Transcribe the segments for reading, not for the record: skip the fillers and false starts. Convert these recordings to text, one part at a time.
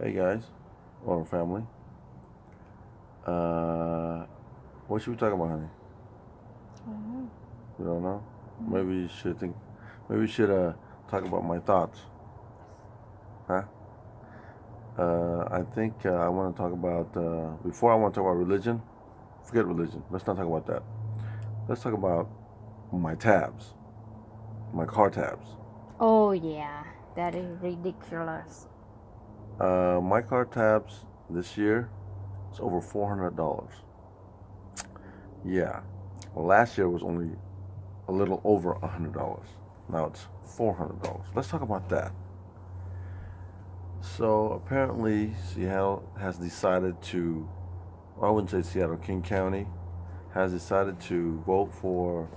Hey guys, or family. Uh, what should we talk about, honey? Oh. We don't know. Mm. Maybe you should think. Maybe we should talk about my thoughts, huh? I think I want to talk about. Before I want to talk about religion. Forget religion. Let's not talk about that. Let's talk about my tabs, my car tabs. Oh yeah, that is ridiculous. My car tabs this year is over $400. Yeah, last year was only a little over $100. Now it's $400. Let's talk about that. So apparently, Seattle has decided to, well, I wouldn't say Seattle, King County has decided to vote for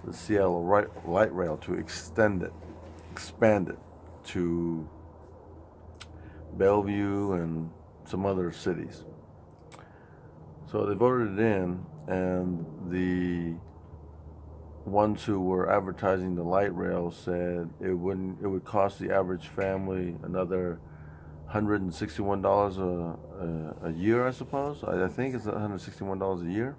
the Seattle light rail to extend it, expand it to Bellevue and some other cities. So they voted it in, and the ones who were advertising the light rail said it would cost the average family another $161 a year, I suppose. I think it's $161 a year.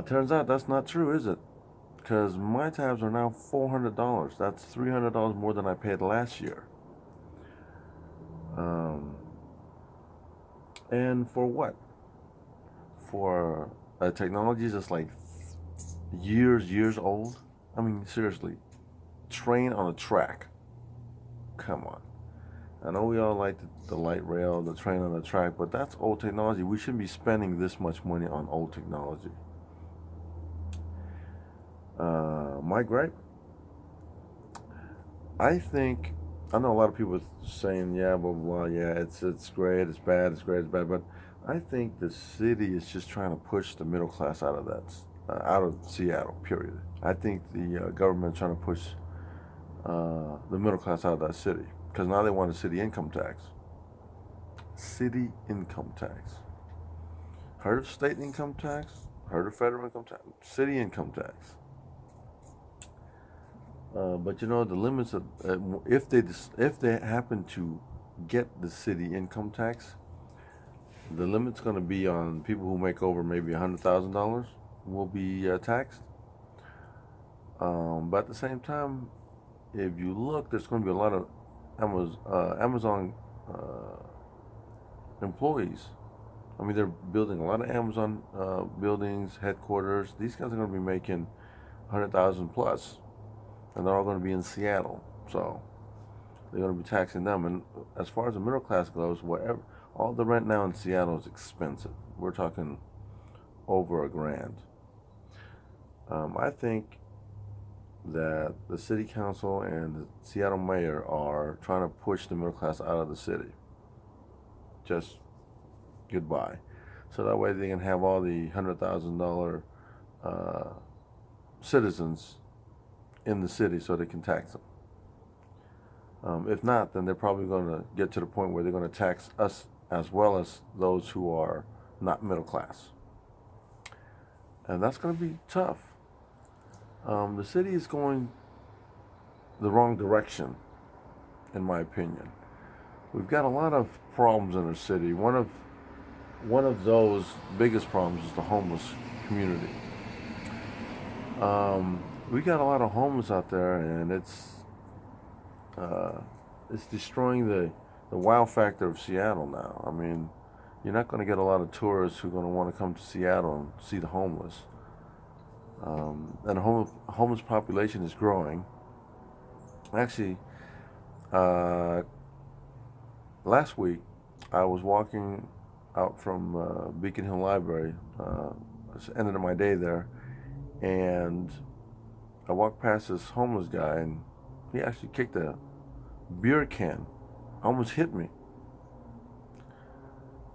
Turns out that's not true, is it? Because my tabs are now $400. That's $300 more than I paid last year. Um, and for what? For technology that's like years old. I mean, seriously, train on a track. Come on. I know we all like the light rail, the train on the track, but that's old technology. We shouldn't be spending this much money on old technology. My gripe, I think, I know a lot of people saying, yeah, blah, blah, blah, yeah, it's great, it's bad, it's great, it's bad, but I think the city is just trying to push the middle class out of out of Seattle, period. I think the government's trying to push the middle class out of that city because now they want a city income tax. City income tax. Heard of state income tax? Heard of federal income tax? City income tax. But you know the limits of if they happen to get the city income tax, the limit's going to be on people who make over maybe $100,000 will be taxed. But at the same time, if you look, there's going to be a lot of Amazon employees. I mean, they're building a lot of Amazon buildings, headquarters. These guys are going to be making 100,000 plus, and they're all going to be in Seattle. So they're going to be taxing them. And as far as the middle class goes, whatever, all the rent now in Seattle is expensive. We're talking over $1,000. I think that the city council and the Seattle mayor are trying to push the middle class out of the city. Just goodbye. So that way they can have all the $100,000 citizens in the city so they can tax them. If not, then they're probably going to get to the point where they're going to tax us as well as those who are not middle class. And that's going to be tough. The city is going the wrong direction, in my opinion. We've got a lot of problems in our city. One of those biggest problems is the homeless community. We got a lot of homeless out there, and it's destroying the wow factor of Seattle now. I mean, you're not going to get a lot of tourists who are going to want to come to Seattle and see the homeless. And the homeless population is growing. Actually, last week I was walking out from Beacon Hill Library. Ended my day there, and I walked past this homeless guy, and he actually kicked a beer can. Almost hit me.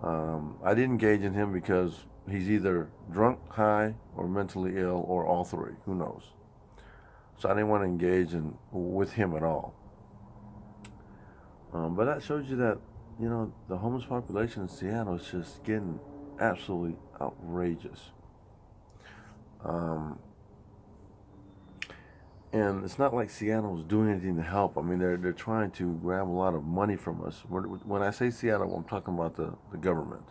I didn't engage in him because he's either drunk, high, or mentally ill, or all three. Who knows? So I didn't want to engage with him at all. But that shows you that the homeless population in Seattle is just getting absolutely outrageous. And it's not like Seattle is doing anything to help. I mean, they're trying to grab a lot of money from us. When I say Seattle, I'm talking about the government.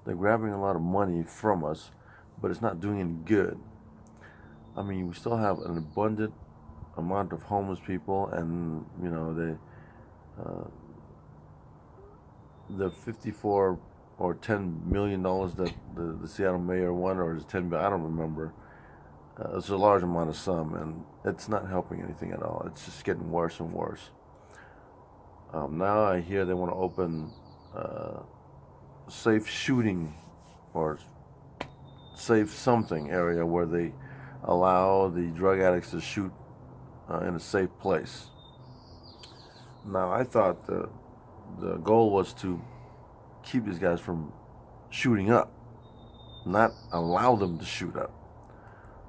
They're grabbing a lot of money from us, but it's not doing any good. I mean, we still have an abundant amount of homeless people, and you know the 54 or $10 million that the Seattle mayor won, or is it 10 billion? I don't remember. It's a large amount of sum, and it's not helping anything at all. It's just getting worse and worse. Now I hear they want to open safe shooting or safe something area where they allow the drug addicts to shoot in a safe place. Now I thought the goal was to keep these guys from shooting up, not allow them to shoot up.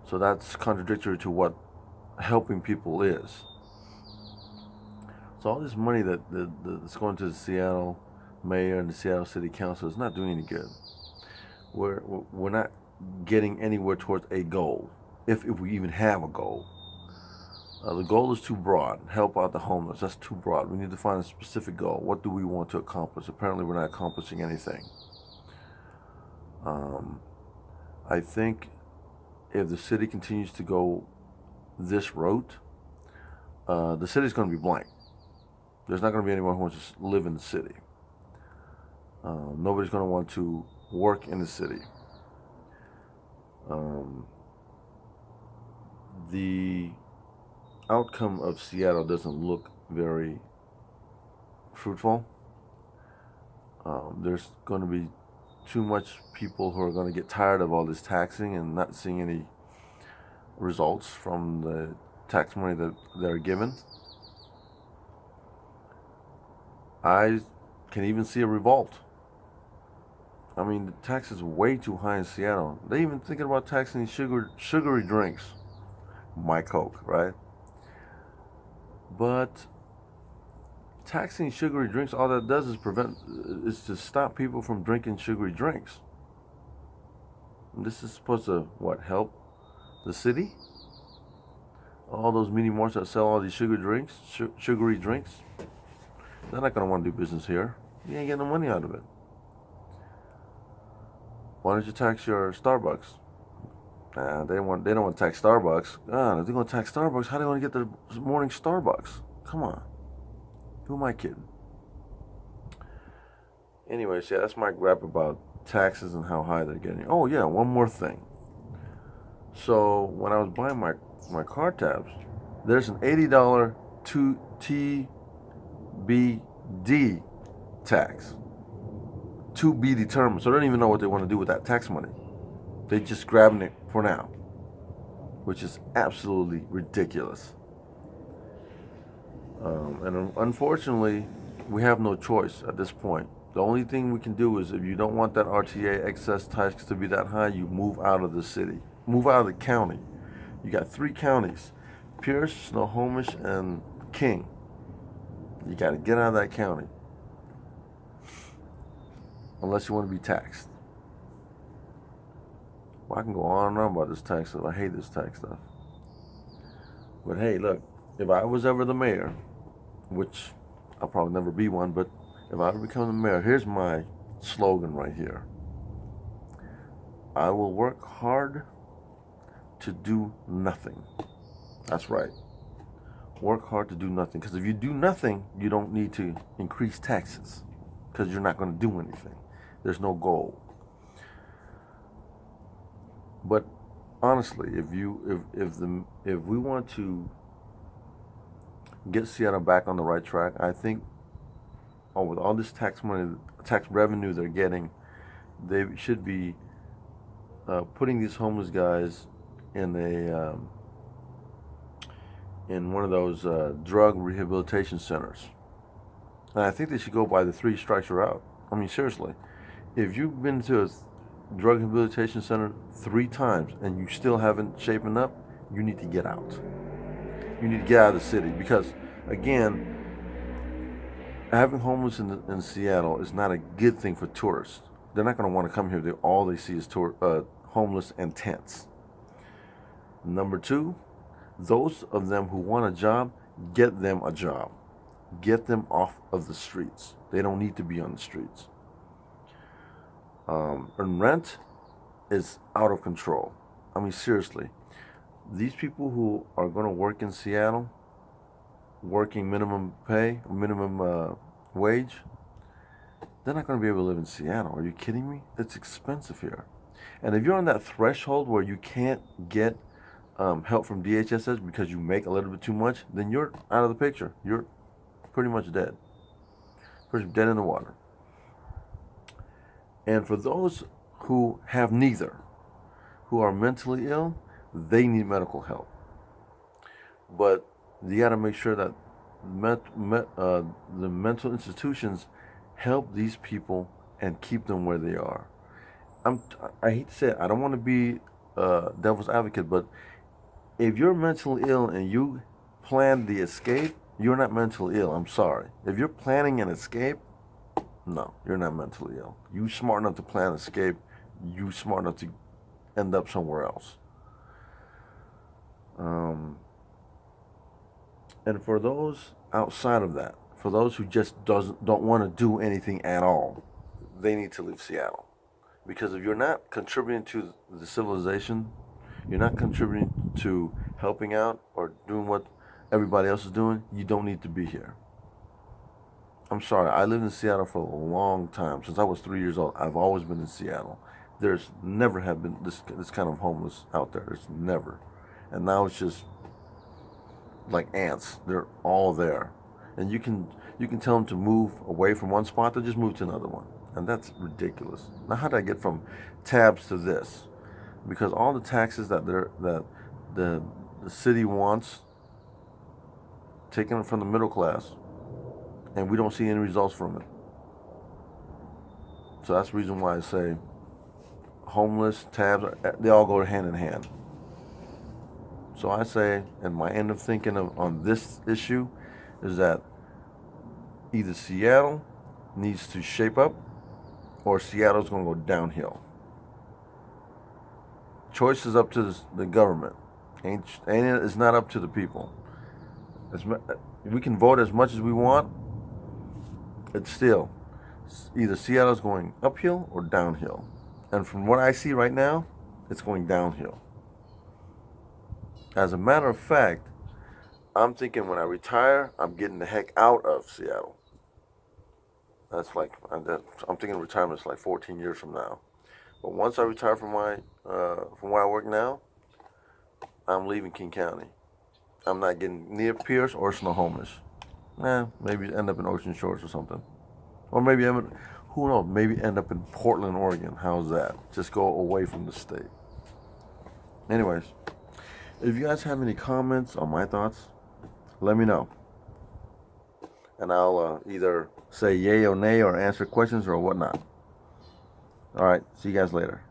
So that's contradictory to what helping people is. So all this money that's going to the Seattle mayor and the Seattle City Council is not doing any good. We're not getting anywhere towards a goal, if we even have a goal. The goal is too broad. Help out the homeless. That's too broad. We need to find a specific goal. What do we want to accomplish? Apparently, we're not accomplishing anything. I think if the city continues to go this route, the city's going to be blank. There's not going to be anyone who wants to live in the city. Nobody's going to want to work in the city. The outcome of Seattle doesn't look very fruitful. There's going to be too much people who are going to get tired of all this taxing and not seeing any results from the tax money that they're given. I can even see a revolt. I mean, the tax is way too high in Seattle. They even thinking about taxing sugary drinks. My Coke, right? But taxing sugary drinks, all that does is to stop people from drinking sugary drinks. And this is supposed to, help the city? All those mini marts that sell all these sugary drinks, they're not going to want to do business here. You ain't getting no money out of it. Why don't you tax your Starbucks? They don't want to tax Starbucks. If they're going to tax Starbucks, how do they want to get their morning Starbucks? Come on. Who am I kidding? Anyways, yeah, that's my gripe about taxes and how high they're getting. Oh, yeah, one more thing. So, when I was buying my car tabs, there's an $80 TBD tax. To be determined. So, they don't even know what they want to do with that tax money. They're just grabbing it for now, which is absolutely ridiculous. And unfortunately, we have no choice at this point. The only thing we can do is if you don't want that RTA excess tax to be that high, you move out of the city. Move out of the county. You got 3 counties, Pierce, Snohomish, and King. You got to get out of that county. Unless you want to be taxed. Well, I can go on and on about this tax stuff. I hate this tax stuff. But hey, look, if I was ever the mayor, which I'll probably never be one, but if I ever become the mayor, here's my slogan right here. I will work hard to do nothing. That's right. Work hard to do nothing. Because if you do nothing, you don't need to increase taxes. Because you're not going to do anything. There's no goal. But honestly, if we want to get Seattle back on the right track, I think, with all this tax revenue they're getting, they should be putting these homeless guys in one of those drug rehabilitation centers. And I think they should go by the 3 strikes you're out. I mean, seriously, if you've been to a drug rehabilitation center 3 times and you still haven't shapen up, you need to get out. You need to get out of the city because, again, having homeless in Seattle is not a good thing for tourists. They're not going to want to come here. All they see is homeless and tents. Number 2, those of them who want a job, get them a job. Get them off of the streets. They don't need to be on the streets. And rent is out of control. I mean, seriously, these people who are going to work in Seattle, working minimum pay, minimum wage, they're not going to be able to live in Seattle. Are you kidding me? It's expensive here. And if you're on that threshold where you can't get help from DHSS because you make a little bit too much, then you're out of the picture. You're pretty much dead. Pretty dead in the water. And for those who have neither, who are mentally ill, they need medical help. But you got to make sure that the mental institutions help these people and keep them where they are. I hate to say it, I don't want to be devil's advocate, but if you're mentally ill and you plan the escape, you're not mentally ill. I'm sorry. If you're planning an escape, no, you're not mentally ill. You smart enough to plan an escape. You smart enough to end up somewhere else. And for those outside of that, for those who just don't want to do anything at all, they need to leave Seattle. Because if you're not contributing to the civilization, you're not contributing to helping out or doing what everybody else is doing, you don't need to be here. I'm sorry, I lived in Seattle for a long time. Since I was 3 years old, I've always been in Seattle. There's never have been this kind of homeless out there. There's never. And now it's just like ants. They're all there. And you can tell them to move away from one spot, they'll just move to another one. And that's ridiculous. Now how did I get from tabs to this? Because all the taxes that the city wants, taken from the middle class, and we don't see any results from it. So that's the reason why I say homeless, tabs, they all go hand in hand. So I say, and my end of thinking on this issue is that either Seattle needs to shape up or Seattle's going to go downhill. Choice is up to the government. It's not up to the people. We can vote as much as we want. It's still either Seattle's going uphill or downhill. And from what I see right now, it's going downhill. As a matter of fact, I'm thinking when I retire, I'm getting the heck out of Seattle. That's like, I'm thinking retirement's like 14 years from now. But once I retire from where I work now, I'm leaving King County. I'm not getting near Pierce or Snohomish. Maybe end up in Ocean Shores or something. Or maybe, who knows, maybe end up in Portland, Oregon. How's that? Just go away from the state. Anyways, if you guys have any comments on my thoughts, let me know. And I'll either say yay or nay or answer questions or whatnot. All right, see you guys later.